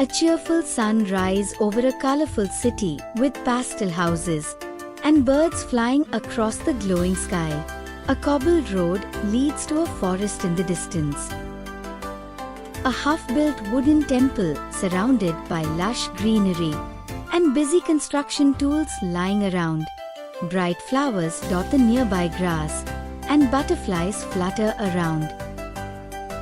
A cheerful sun rise over a colorful city with pastel houses and birds flying across the glowing sky. A cobbled road leads to a forest in the distance. A half-built wooden temple surrounded by lush greenery and busy construction tools lying around. Bright flowers dot the nearby grass and butterflies flutter around.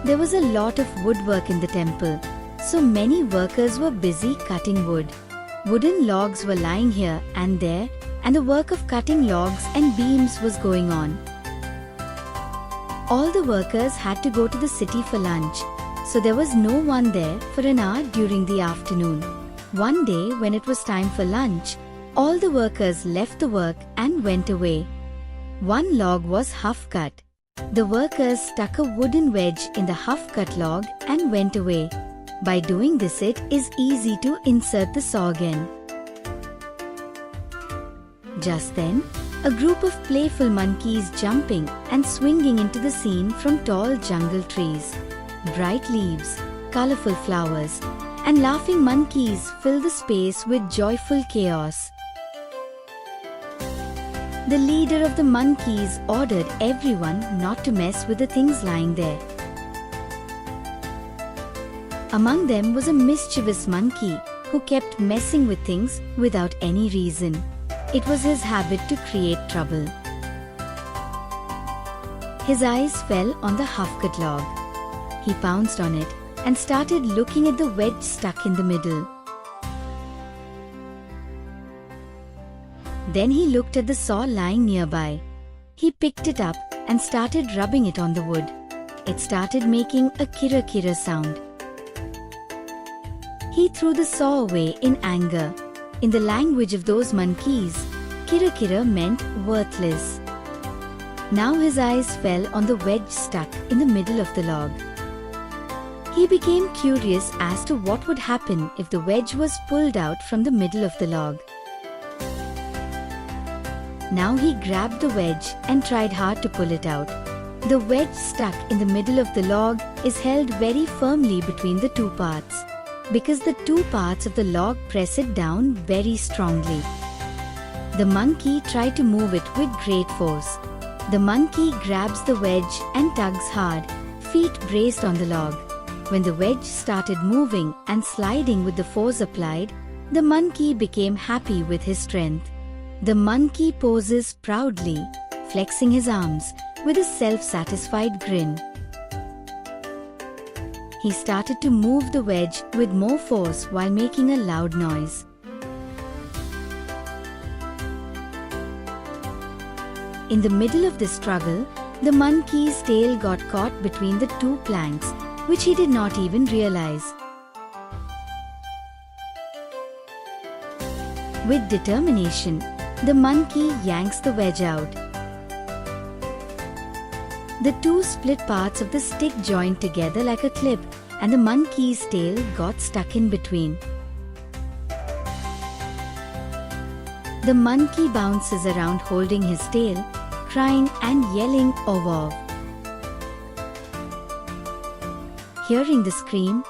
There was a lot of woodwork in the temple, so many workers were busy cutting wood. Wooden logs were lying here and there, and the work of cutting logs and beams was going on. All the workers had to go to the city for lunch, so there was no one there for an hour during the afternoon. One day, when it was time for lunch, all the workers left the work and went away. One log was half-cut. The workers stuck a wooden wedge in the half-cut log and went away. By doing this, it is easy to insert the saw again. Just then, a group of playful monkeys jumping and swinging into the scene from tall jungle trees. Bright leaves, colorful flowers, and laughing monkeys fill the space with joyful chaos. The leader of the monkeys ordered everyone not to mess with the things lying there. Among them was a mischievous monkey who kept messing with things without any reason. It was his habit to create trouble. His eyes fell on the half-cut log. He pounced on it and started looking at the wedge stuck in the middle. Then he looked at the saw lying nearby. He picked it up and started rubbing it on the wood. It started making a kira-kira sound. He threw the saw away in anger. In the language of those monkeys, kira-kira meant worthless. Now his eyes fell on the wedge stuck in the middle of the log. He became curious as to what would happen if the wedge was pulled out from the middle of the log. Now he grabbed the wedge and tried hard to pull it out. The wedge stuck in the middle of the log is held very firmly between the two parts, because the two parts of the log press it down very strongly. The monkey tried to move it with great force. The monkey grabs the wedge and tugs hard, feet braced on the log. When the wedge started moving and sliding with the force applied, the monkey became happy with his strength. The monkey poses proudly, flexing his arms with a self-satisfied grin. He started to move the wedge with more force while making a loud noise. In the middle of the struggle, the monkey's tail got caught between the two planks, which he did not even realize. With determination, the monkey yanks the wedge out. The two split parts of the stick joined together like a clip, and the monkey's tail got stuck in between. The monkey bounces around holding his tail, crying and yelling, "Oh wow!" Hearing the scream,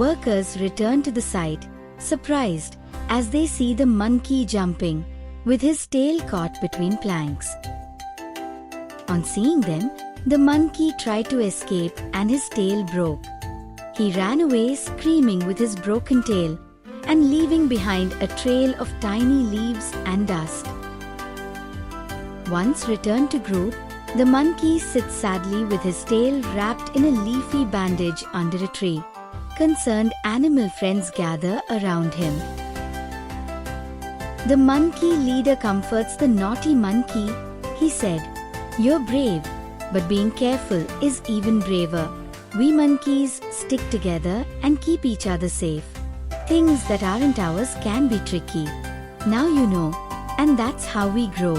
workers return to the site, surprised, as they see the monkey jumping, with his tail caught between planks. On seeing them, the monkey tried to escape and his tail broke. He ran away screaming with his broken tail and leaving behind a trail of tiny leaves and dust. Once returned to group, the monkey sits sadly with his tail wrapped in a leafy bandage under a tree. Concerned animal friends gather around him. The monkey leader comforts the naughty monkey. He said, "You're brave, but being careful is even braver. We monkeys stick together and keep each other safe. Things that aren't ours can be tricky. Now you know, and that's how we grow."